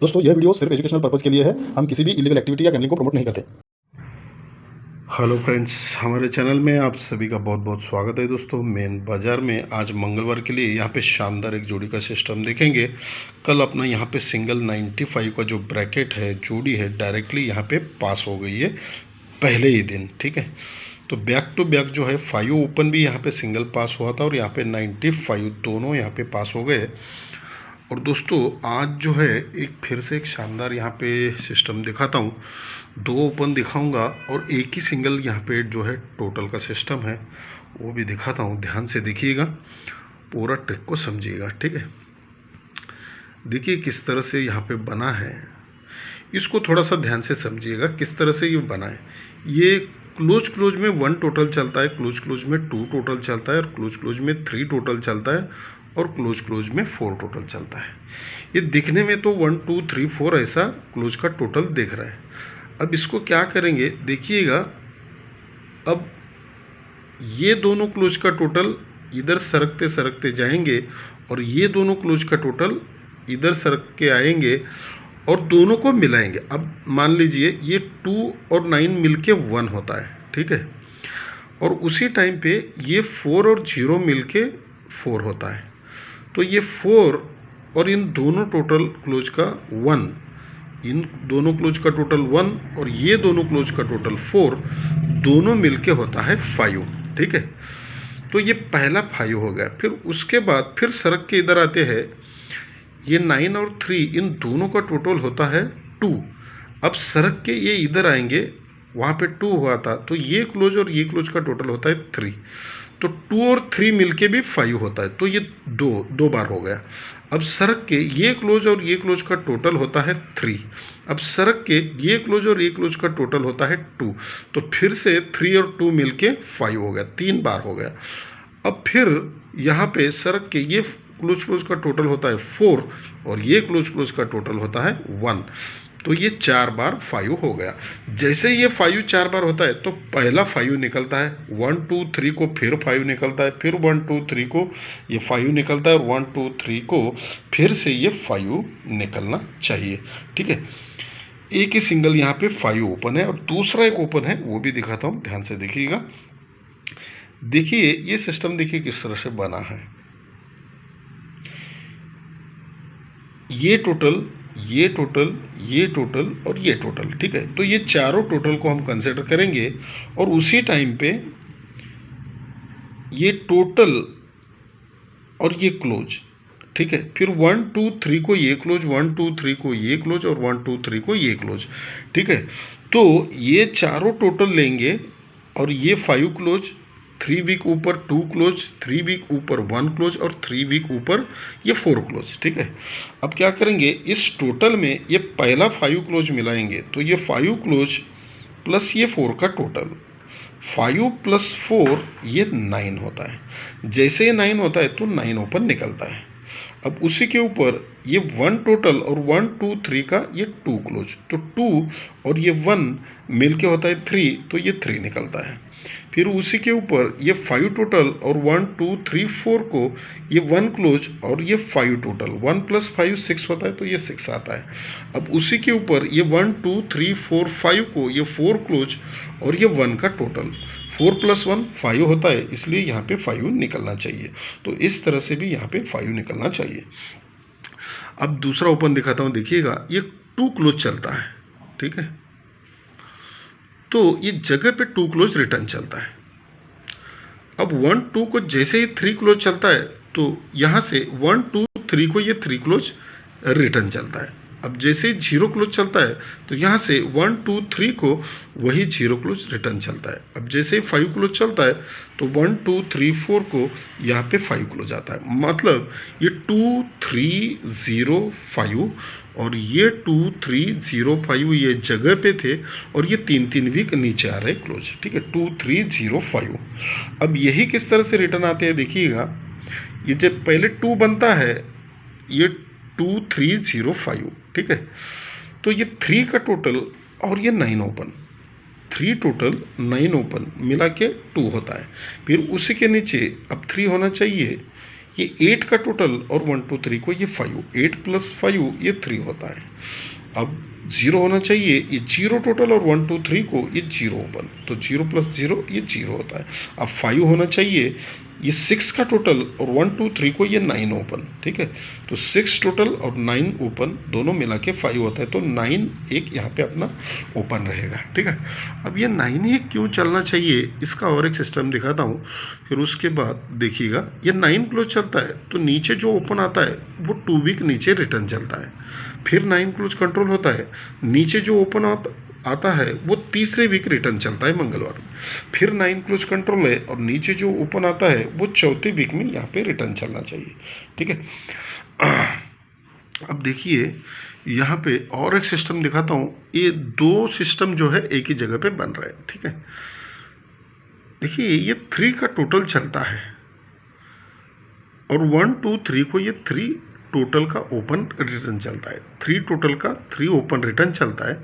दोस्तों यह वीडियो सिर्फ एजुकेशनल पर्पज़ के लिए है। हम किसी भी इलीगल एक्टिविटी या गैम्बलिंग को प्रमोट नहीं करते। हेलो फ्रेंड्स, हमारे चैनल में आप सभी का बहुत बहुत स्वागत है। दोस्तों मेन बाज़ार में आज मंगलवार के लिए यहाँ पे शानदार एक जोड़ी का सिस्टम देखेंगे। कल अपना यहाँ पे सिंगल 95 का जो ब्रैकेट है, जोड़ी है, डायरेक्टली यहाँ पे पास हो गई है पहले ही दिन। ठीक है, तो बैक टू बैक जो है 5 ओपन भी यहाँ पे सिंगल पास हुआ था और यहाँ पे 95 दोनों यहाँ पे पास हो गए। और दोस्तों आज जो है एक फिर से एक शानदार यहाँ पे सिस्टम दिखाता हूँ। 2 ओपन दिखाऊंगा और एक ही सिंगल यहाँ पे जो है टोटल का सिस्टम है वो भी दिखाता हूँ। ध्यान से देखिएगा, पूरा ट्रिक को समझिएगा। ठीक है, देखिए किस तरह से यहाँ पे बना है, इसको थोड़ा सा ध्यान से समझिएगा किस तरह से ये बना है। ये क्लोज में 1 टोटल चलता है, क्लोज में 2 टोटल चलता है, और क्लोज में 3 टोटल चलता है, और क्लोज में 4 टोटल चलता है। ये दिखने में तो 1 2 3 4 ऐसा क्लोज का टोटल दिख रहा है। अब इसको क्या करेंगे देखिएगा, अब ये दोनों क्लोज का टोटल इधर सरकते सरकते जाएंगे और ये दोनों क्लोज का टोटल इधर सरक के आएंगे और दोनों को मिलाएंगे। अब मान लीजिए ये 2 और 9 मिलके 1 होता है। ठीक है, और उसी टाइम पे ये 4 और 0 मिलके 4 होता है। तो ये 4 और इन दोनों टोटल क्लोज का 1, इन दोनों क्लोज का टोटल 1 और ये दोनों क्लोज का टोटल 4, दोनों मिलके होता है 5। ठीक है, तो ये पहला 5 हो गया। फिर उसके बाद फिर सरक के इधर आते हैं, ये 9 और 3 इन दोनों का टोटल होता है 2। अब सरक के ये इधर आएंगे, वहाँ पे 2 हुआ था, तो ये क्लोज और ये क्लोज का टोटल होता है 3। तो 2 और 3 मिलके भी 5 होता है, तो ये दो बार हो गया। अब सरक के ये क्लोज और ये क्लोज का टोटल होता है 3। अब सरक के ये क्लोज और ये क्लोज का टोटल होता है 2। तो फिर से 3 और 2 मिलके 5 हो गया, 3 बार हो गया। अब फिर यहाँ पे सरक के ये क्लोज का टोटल होता है 4 और ये क्लोज का टोटल होता है 1। तो ये 4 बार 5 हो गया। जैसे ये 5 4 बार होता है तो पहला 5 निकलता है, 1 2 3 को फिर 5 निकलता है, फिर 1 2 3 को ये 5 निकलता है, और 1 2 3 को फिर से ये 5 निकलना चाहिए। ठीक है, एक ही सिंगल यहाँ पे 5 ओपन है और दूसरा एक ओपन है, वो भी दिखाता हूँ। ध्यान से देखिएगा, देखिए ये सिस्टम देखिए किस तरह से बना है। ये टोटल, ये टोटल, ये टोटल और ये टोटल। ठीक है, तो ये चारों टोटल को हम कंसिडर करेंगे और उसी टाइम पे ये टोटल और ये क्लोज। ठीक है, फिर 1 2 3 को ये क्लोज, 1 2 3 को ये क्लोज और 1 2 3 को ये क्लोज। ठीक है, तो ये चारों टोटल लेंगे और ये 5 क्लोज, 3 वीक ऊपर 2 क्लोज, 3 वीक ऊपर 1 क्लोज और 3 वीक ऊपर ये 4 क्लोज। ठीक है, अब क्या करेंगे, इस टोटल में ये पहला 5 क्लोज मिलाएंगे, तो ये 5 क्लोज प्लस ये 4 का टोटल, 5 प्लस 4 ये 9 होता है। जैसे ये 9 होता है तो 9 ओपन निकलता है। अब उसी के ऊपर ये 1 टोटल और 1 2 3 का ये 2 क्लोज, तो 2 और ये 1 मिलके होता है 3, तो ये 3 निकलता है। फिर उसी के ऊपर ये 5 टोटल और 1 2 3 4 को ये 1 क्लोज और ये 5 टोटल, 1 प्लस 5 6 होता है, तो ये 6 आता है। अब उसी के ऊपर ये 1 2 3 4 5 को ये 4 क्लोज और ये 1 का टोटल, 4 प्लस 1 5 होता है, इसलिए यहाँ पे 5 निकलना चाहिए। तो इस तरह से भी यहाँ पे 5 निकलना चाहिए। अब दूसरा ओपन दिखाता हूँ, देखिएगा ये 2 क्लोज चलता है। ठीक है, तो ये जगह पे 2 क्लोज रिटर्न चलता है। अब 1 2 को जैसे ही 3 क्लोज चलता है, तो यहाँ से 1 2 3 को ये 3 क्लोज रिटर्न चलता है। अब जैसे ही 0 क्लोज चलता है, तो यहाँ से 1 2 3 को वही 0 क्लोज रिटर्न चलता है। अब जैसे ही 5 क्लोज चलता है, तो 1 2 3 4 को यहाँ पे 5 क्लोज आता है। मतलब ये 2 3 0 5 और ये 2 3 0 5 ये जगह पे थे, और ये 3 3 वीक नीचे आ रहे क्लोज। ठीक है, 2 3 0 5। अब यही किस तरह से रिटर्न आते हैं देखिएगा, ये जब पहले 2 बनता है, ये 2 3 0 5। ठीक है, तो ये 3 का टोटल और ये 9 ओपन, 3 टोटल 9 ओपन मिला के 2 होता है। फिर उसी के नीचे अब 3 होना चाहिए, ये 8 का टोटल और 1 2 3 को ये 5, 8 + 5 ये 3 होता है। अब 0 होना चाहिए, ये 0 टोटल और 1 2 3 को ये 0 ओपन, तो 0 + 0 ये 0 होता है। अब 5 होना चाहिए, ये 6 का टोटल और 1 2 3 को ये 9 ओपन, ठीक है। तो 6 टोटल और 9 ओपन दोनों मिला के 5 होता है, तो 9 एक यहाँ पे अपना ओपन रहेगा, ठीक है। अब ये 9 ही क्यों चलना चाहिए, इसका और एक सिस्टम दिखाता हूँ, फिर उसके बाद देखिएगा। ये 9 क्लोज चलता है तो नीचे जो ओपन आता है वो 2 वीक नीचे रिटर्न चलता है, फिर 9 क्लोज कंट्रोल होता है, नीचे जो ओपन आता है वो तीसरे वीक रिटर्न चलता है मंगलवार में, फिर 9 क्लोज कंट्रोल है और नीचे जो ओपन आता है वो चौथे वीक में यहाँ पे रिटर्न चलना चाहिए, ठीक है। अब देखिए यहाँ पे और एक सिस्टम दिखाता हूँ। ये 2 सिस्टम जो है एक ही जगह पे बन रहे हैं, ठीक है। देखिए ये 3 का टोटल चलता है और 1 2 3 को ये 3 टोटल का ओपन रिटर्न चलता है, 3 टोटल का 3 ओपन रिटर्न चलता है,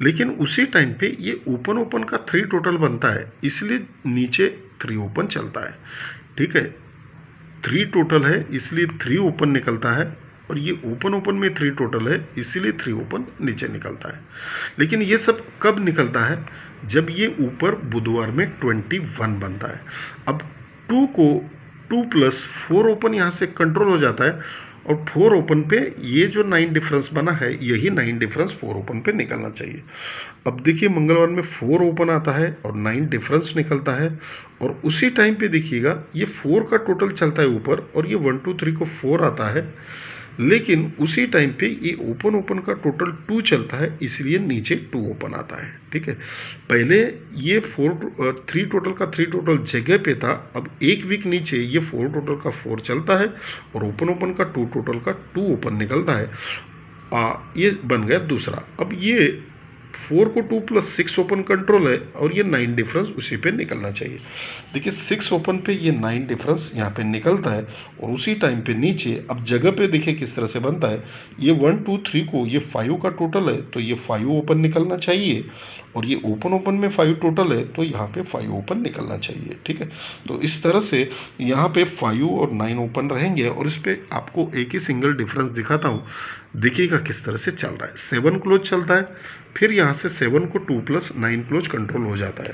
लेकिन उसी टाइम पे ये ओपन का 3 टोटल बनता है, इसलिए नीचे 3 ओपन चलता है, ठीक है। 3 टोटल है इसलिए 3 ओपन निकलता है, और ये ओपन में 3 टोटल है इसीलिए 3 ओपन नीचे निकलता है। लेकिन ये सब कब निकलता है, जब ये ऊपर बुधवार में 21 बनता है। अब 2 को 2 + 4 ओपन यहाँ से कंट्रोल हो जाता है, और 4 ओपन पे ये जो 9 डिफरेंस बना है, यही 9 डिफरेंस 4 ओपन पे निकलना चाहिए। अब देखिए मंगलवार में 4 ओपन आता है और 9 डिफरेंस निकलता है, और उसी टाइम पे देखिएगा ये 4 का टोटल चलता है ऊपर, और ये 1 2 3 को 4 आता है, लेकिन उसी टाइम पे ये ओपन का टोटल 2 चलता है, इसलिए नीचे 2 ओपन आता है, ठीक है। पहले ये 3 टोटल का 3 टोटल जगह पे था, अब एक वीक नीचे ये 4 टोटल का 4 चलता है और ओपन का 2 टोटल का 2 ओपन निकलता है। ये बन गया दूसरा। अब ये 4 को 2 + 6 ओपन कंट्रोल है, और ये 9 डिफरेंस उसी पे निकलना चाहिए। देखिए 6 ओपन पे ये 9 डिफरेंस यहाँ पे निकलता है, और उसी टाइम पे नीचे अब जगह पे देखिए किस तरह से बनता है। ये 1 2 3 को ये 5 का टोटल है, तो ये 5 ओपन निकलना चाहिए, और ये ओपन में 5 टोटल है, तो यहाँ पे 5 ओपन निकलना चाहिए, ठीक है। तो इस तरह से यहाँ पे 5 और 9 ओपन रहेंगे, और इस पे आपको एक ही सिंगल डिफरेंस दिखाता हूँ, देखिएगा किस तरह से चल रहा है। 7 क्लोज चलता है, फिर यहाँ से 7 को 2 + 9 क्लोज कंट्रोल हो जाता है,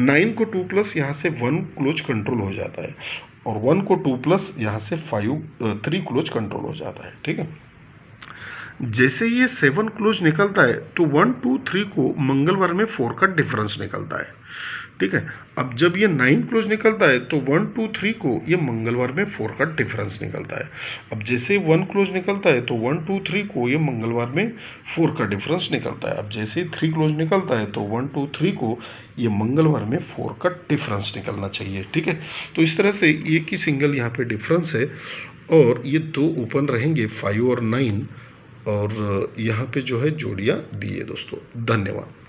9 को 2 + यहाँ से 1 क्लोज कंट्रोल हो जाता है, और 1 को 2 + यहाँ से 3 क्लोज कंट्रोल हो जाता है, ठीक है। जैसे ये 7 क्लोज निकलता है तो 1 2 3 को मंगलवार में 4 का डिफरेंस निकलता है, ठीक है। अब जब ये 9 क्लोज निकलता है तो 1 2 3 को ये मंगलवार में 4 का डिफरेंस निकलता है। अब जैसे 1 क्लोज निकलता है तो 1 2 3 को ये मंगलवार में 4 का डिफरेंस निकलता है। अब जैसे 3 क्लोज निकलता है तो 1 2 3 को ये मंगलवार में 4 का डिफरेंस निकलना चाहिए, ठीक है। तो इस तरह से एक ही सिंगल यहाँ पे डिफरेंस है, और ये 2 ओपन रहेंगे 5 और 9, और यहाँ पे जो है जोड़ियाँ दी है दोस्तों। धन्यवाद।